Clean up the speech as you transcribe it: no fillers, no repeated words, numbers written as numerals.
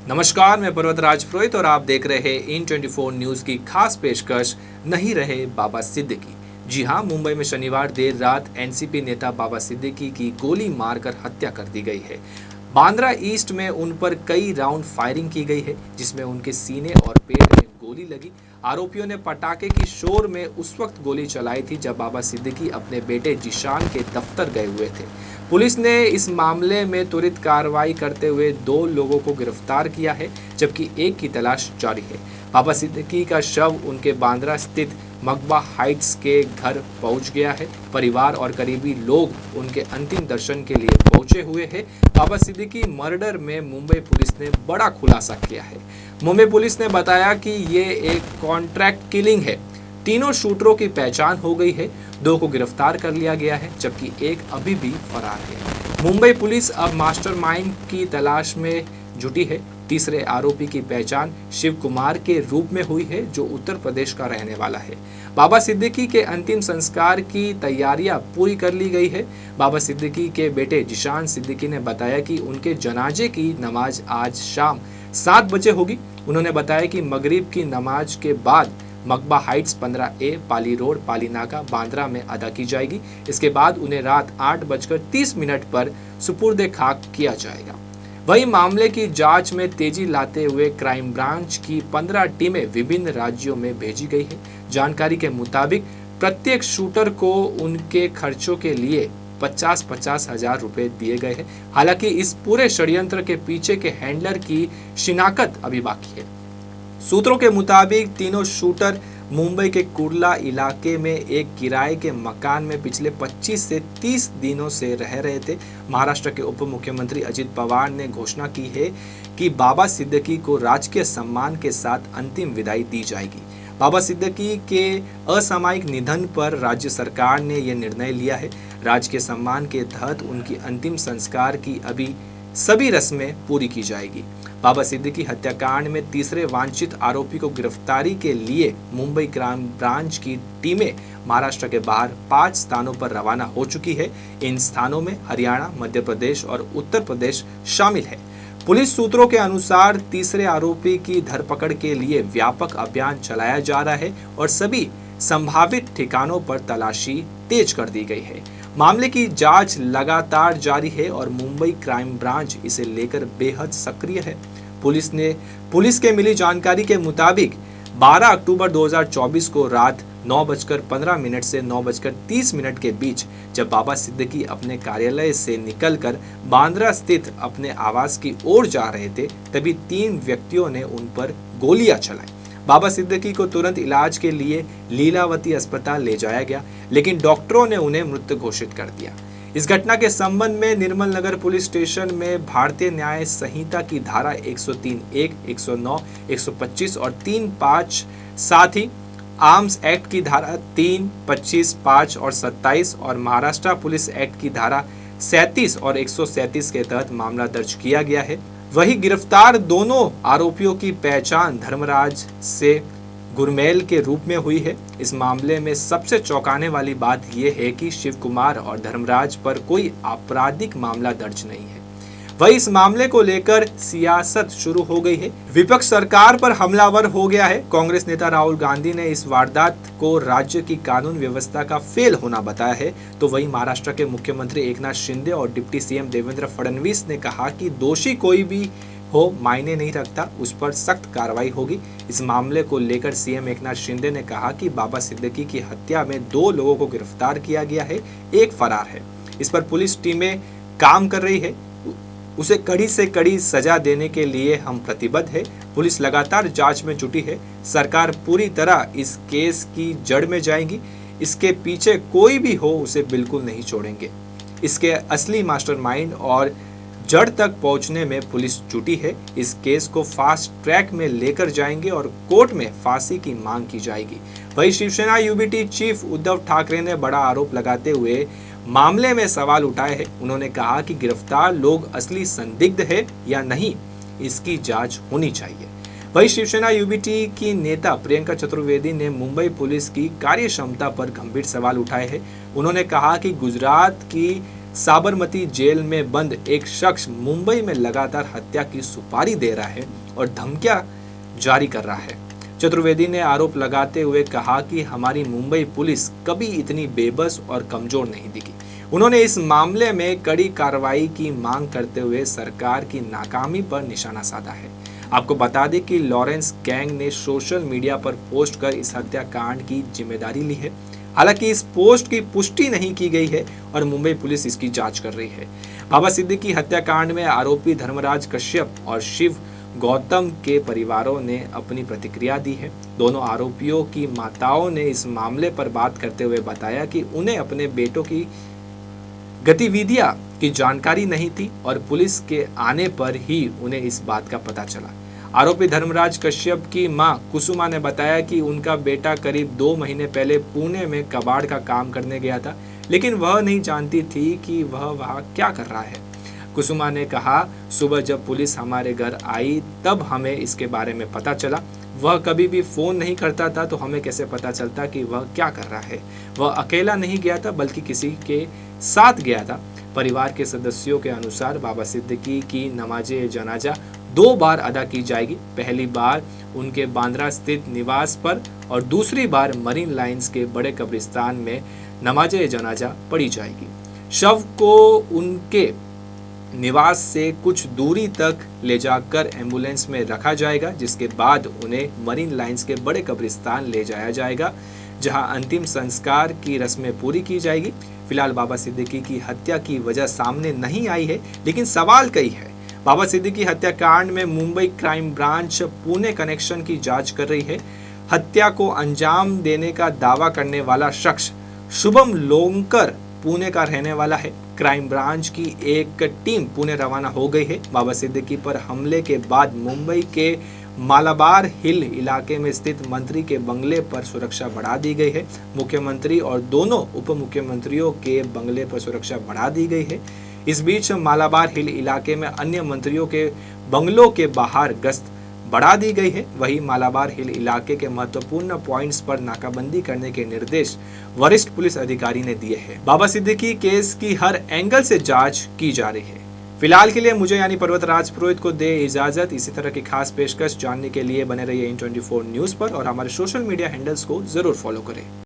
नमस्कार, मैं पर्वतराज पुरोहित और आप देख रहे हैं इन 24 न्यूज की खास पेशकश नहीं रहे बाबा सिद्दीकी। जी हां, मुंबई में शनिवार देर रात एनसीपी नेता बाबा सिद्दीकी की गोली मारकर हत्या कर दी गई है। बांद्रा ईस्ट में उन पर कई राउंड फायरिंग की गई है, जिसमें उनके सीने और पेट में गोली लगी। आरोपियों ने पटाखे की शोर में उस वक्त गोली चलाई थी जब बाबा सिद्दीकी अपने बेटे जीशान के दफ्तर गए हुए थे। पुलिस ने इस मामले में त्वरित कार्रवाई करते हुए 2 लोगों को गिरफ्तार किया है, जबकि एक की तलाश जारी है। बाबा सिद्दीकी का शव उनके बांद्रा स्थित मकबा हाइट्स के घर पहुंच गया है। परिवार और करीबी लोग उनके अंतिम दर्शन के लिए पहुंचे हुए हैं। बाबा सिद्दीकी मर्डर में मुंबई पुलिस ने बड़ा खुलासा किया है। मुंबई पुलिस ने बताया कि ये एक कॉन्ट्रैक्ट किलिंग है। तीनों शूटरों की पहचान हो गई है। 2 को गिरफ्तार कर लिया गया है, जबकि एक अभी भी फरार है। मुंबई पुलिस अब मास्टरमाइंड की तलाश में जुटी है। तीसरे आरोपी की पहचान शिव कुमार के रूप में हुई है, जो उत्तर प्रदेश का रहने वाला है। बाबा सिद्दीकी के अंतिम संस्कार की तैयारियां पूरी कर ली गई है। बाबा सिद्दीकी के बेटे जीशान सिद्दीकी ने बताया कि उनके जनाजे की नमाज आज शाम 7 बजे होगी। उन्होंने बताया कि मगरिब की नमाज के बाद मकबा हाइट्स 15A पाली रोड पाली नाका बांद्रा में अदा की जाएगी। इसके बाद उन्हें रात 8:30 पर सुपुर्दे खाक किया जाएगा। वहीं मामले की जांच में तेजी लाते हुए क्राइम ब्रांच की 15 टीमें विभिन्न राज्यों में भेजी गई है। जानकारी के मुताबिक प्रत्येक शूटर को उनके खर्चों के लिए 50-50 हजार रुपए दिए गए हैं। हालांकि इस पूरे षड्यंत्र के पीछे के हैंडलर की शिनाख्त अभी बाकी है। सूत्रों के मुताबिक तीनों शूटर मुंबई के कुर्ला इलाके में एक किराए के मकान में पिछले 25 से 30 दिनों से रह रहे थे। महाराष्ट्र के उप मुख्यमंत्री अजित पवार ने घोषणा की है कि बाबा सिद्दीकी को राजकीय सम्मान के साथ अंतिम विदाई दी जाएगी। बाबा सिद्दीकी के असामयिक निधन पर राज्य सरकार ने यह निर्णय लिया है। राजकीय सम्मान के तहत उनकी अंतिम संस्कार की अभी सभी रस्में पूरी की जाएगी। बाबा सिद्दीकी हत्याकांड में तीसरे वांछित आरोपी को गिरफ्तारी के लिए मुंबई क्राइम ब्रांच की टीमें महाराष्ट्र के बाहर 5 स्थानों पर रवाना हो चुकी है। इन स्थानों में हरियाणा, मध्य प्रदेश और उत्तर प्रदेश शामिल है। पुलिस सूत्रों के अनुसार तीसरे आरोपी की धरपकड़ के लिए व्यापक अभियान चलाया जा रहा है और सभी संभावित ठिकानों पर तलाशी तेज कर दी गई है। मामले की जांच लगातार जारी है और मुंबई क्राइम ब्रांच इसे लेकर बेहद सक्रिय है। पुलिस के मिली जानकारी के मुताबिक 12 अक्टूबर 2024 को रात 9:15 से 9:30 के बीच जब बाबा सिद्दीकी अपने कार्यालय से निकलकर बांद्रा स्थित अपने आवास की ओर जा रहे थे, तभी 3 व्यक्तियों ने उन पर गोलियां चलाई। बाबा सिद्दीकी को तुरंत इलाज के लिए लीलावती अस्पताल ले जाया गया, लेकिन डॉक्टरों ने उन्हें मृत घोषित कर दिया। इस घटना के संबंध में निर्मल नगर पुलिस स्टेशन में भारतीय न्याय संहिता की धारा 103(1), 109, 125 और 3(5), साथ ही आर्म्स एक्ट की धारा 3, 25, 5 और 27 और महाराष्ट्र पुलिस एक्ट की धारा 37 और 137 के तहत मामला दर्ज किया गया है। वही गिरफ्तार दोनों आरोपियों की पहचान धर्मराज से गुरमेल के रूप में हुई है। इस मामले में सबसे चौंकाने वाली बात यह है कि शिव कुमार और धर्मराज पर कोई आपराधिक मामला दर्ज नहीं है। वही इस मामले को लेकर सियासत शुरू हो गई है। विपक्ष सरकार पर हमलावर हो गया है। कांग्रेस नेता राहुल गांधी ने इस वारदात को राज्य की कानून व्यवस्था का फेल होना बताया है, तो वही महाराष्ट्र के मुख्यमंत्री एकनाथ शिंदे और डिप्टी सीएम देवेंद्र फडणवीस ने कहा कि दोषी कोई भी हो मायने नहीं रखता, उस पर सख्त कार्रवाई होगी। इस मामले को लेकर सीएम एकनाथ शिंदे ने कहा कि बाबा सिद्दीकी की हत्या में 2 लोगों को गिरफ्तार किया गया है, एक फरार है। इस पर पुलिस टीमें काम कर रही है। उसे कड़ी से कड़ी सजा देने के लिए हम प्रतिबद्ध है। पुलिस लगातार जांच में जुटी है। सरकार पूरी तरह इस केस की जड़ में जाएगी। इसके पीछे कोई भी हो उसे बिल्कुल नहीं छोड़ेंगे। इसके असली मास्टरमाइंड और जड़ तक पहुंचने में पुलिस जुटी है। इस केस को फास्ट ट्रैक में लेकर जाएंगे और कोर्ट में फांसी की मांग की जाएगी। वही शिवसेना यूबीटी चीफ उद्धव ठाकरे ने बड़ा आरोप लगाते हुए मामले में सवाल उठाए हैं। उन्होंने कहा कि गिरफ्तार लोग असली संदिग्ध है या नहीं, इसकी जांच होनी चाहिए। वही शिवसेना यूबीटी की नेता प्रियंका चतुर्वेदी ने मुंबई पुलिस की कार्यक्षमता पर गंभीर सवाल उठाए हैं। उन्होंने कहा कि गुजरात की साबरमती जेल में बंद एक शख्स मुंबई में लगातार हत्या की सुपारी दे रहा है और धमकियां जारी कर रहा है। चतुर्वेदी ने आरोप लगाते हुए कहा कि हमारी मुंबई पुलिस कभी इतनी बेबस और कमजोर नहीं दिखी। उन्होंने इस मामले में कड़ी कार्रवाई की मांग करते हुए सरकार की नाकामी पर निशाना साधा है। आपको बता दें कि लॉरेंस गैंग ने सोशल मीडिया पर पोस्ट कर इस हत्याकांड की जिम्मेदारी ली है। हालांकि इस पोस्ट की पुष्टि नहीं की गई है और मुंबई पुलिस इसकी जांच कर रही है। बाबा सिद्दीकी हत्याकांड में आरोपी धर्मराज कश्यप और शिव गौतम के परिवारों ने अपनी प्रतिक्रिया दी है। दोनों आरोपियों की माताओं ने इस मामले पर बात करते हुए बताया कि उन्हें अपने बेटों की गतिविधियां की जानकारी नहीं थी और पुलिस के आने पर ही उन्हें इस बात का पता चला। आरोपी धर्मराज कश्यप की मां कुसुमा ने बताया कि उनका बेटा करीब 2 महीने पहले पुणे में कबाड़ का काम करने गया था, लेकिन वह नहीं जानती थी कि वह वहां क्या कर रहा है। कुसुमा ने कहा, सुबह जब पुलिस हमारे घर आई तब हमें इसके बारे में पता चला। वह कभी भी फोन नहीं करता था, तो हमें कैसे पता चलता कि वह क्या कर रहा है। वह अकेला नहीं गया था बल्कि किसी के साथ गया था। परिवार के सदस्यों के अनुसार बाबा सिद्दीकी की नमाजे जनाजा 2 बार अदा की जाएगी। पहली बार उनके बांद्रा स्थित निवास पर और दूसरी बार मरीन लाइंस के बड़े कब्रिस्तान में नमाजे जनाजा पढ़ी जाएगी। शव को उनके निवास से कुछ दूरी तक ले जाकर एम्बुलेंस में रखा जाएगा, जिसके बाद उन्हें मरीन लाइंस के बड़े कब्रिस्तान ले जाया जाएगा, जहां अंतिम संस्कार की रस्में पूरी की जाएगी। फिलहाल बाबा सिद्दीकी की हत्या की वजह सामने नहीं आई है, लेकिन सवाल कई है। बाबा सिद्दीकी हत्याकांड में Mumbai crime branch Pune connection की जांच कर रही है। हत्या को अंजाम देने का दावा करने वाला शख्स शुभम लोंकर पुणे का रहने वाला है। क्राइम ब्रांच की एक टीम पुणे रवाना हो गई है। बाबा सिद्दीकी पर हमले के बाद मुंबई के मालाबार हिल इलाके में स्थित मंत्री के बंगले पर सुरक्षा बढ़ा दी गई है। मुख्यमंत्री और दोनों उप मुख्यमंत्रियों के बंगले पर सुरक्षा बढ़ा दी गई है। इस बीच मालाबार हिल इलाके में अन्य मंत्रियों के बंगलों के बाहर गश्त बढ़ा दी गई है। वहीं मालाबार हिल इलाके के महत्वपूर्ण पॉइंट्स पर नाकाबंदी करने के निर्देश वरिष्ठ पुलिस अधिकारी ने दिए हैं। बाबा सिद्दीकी केस की हर एंगल से जांच की जा रही है। फिलहाल के लिए मुझे यानी पर्वतराज पुरोहित को दे इजाजत। इसी तरह की खास पेशकश जानने के लिए बने रहिए इन 24 न्यूज पर और हमारे सोशल मीडिया हैंडल्स को जरूर फॉलो करें।